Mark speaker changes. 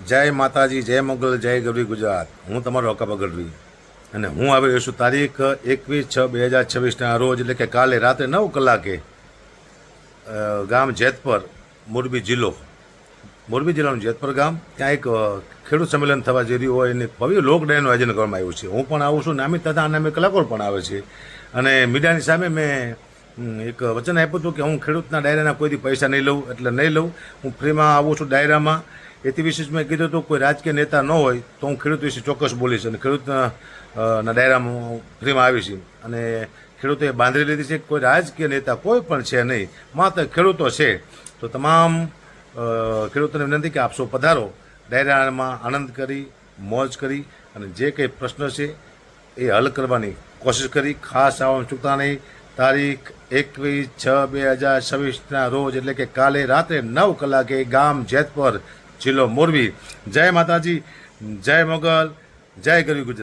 Speaker 1: જય માતાજી, જય મોગલ, જય ગરવી ગુજરાત. હું તમારો અકાબા ગઢવી અને હું આવી રહ્યો છું તારીખ 21/6/2026ના રોજ, એટલે કે કાલે રાત્રે 9 કલાકે ગામ જેતપર, મોરબી જિલ્લાનું જેતપર ગામ. ત્યાં એક ખેડૂત સંમેલન થવા જઈ રહ્યું હોય અને ભવ્ય લોક ડાયરનું આયોજન કરવામાં આવ્યું છે. હું પણ આવું છું, નામી તથા અનામી કલાકારો પણ આવે છે. અને મીડિયાની સામે મેં એક વચન આપ્યું હતું કે હું ખેડૂતના ડાયરાના કોઈથી પૈસા નહીં લઉં, એટલે નહીં લઉં. હું ફ્રીમાં આવું છું ડાયરામાં. એથી વિશેષ મેં કીધું હતું કોઈ રાજકીય નેતા ન હોય તો હું ખેડૂત વિશે ચોક્કસ બોલીશ અને ખેડૂતના ડાયરામાં હું ફ્રીમાં આવીશ. અને ખેડૂતોએ બાંધરી લીધી છે કોઈ રાજકીય નેતા કોઈ પણ છે નહીં, માત્ર ખેડૂતો છે. તો તમામ ખેડૂતોને વિનંતી કે આપ સૌ પધારો, ડાયરામાં આનંદ કરી, મોજ કરી અને જે કંઈ પ્રશ્ન છે એ હલ કરવાની કોશિશ કરી. ખાસ આવવાનું ચૂકતા નહીં. તારીખ 21/6/2026ના રોજ, એટલે કે કાલે રાત્રે 9 કલાકે ગામ જેતપર, જિલ્લો મોરબી. જય માતાજી, જય મોગલ, જય ગરવી ગુજરાત.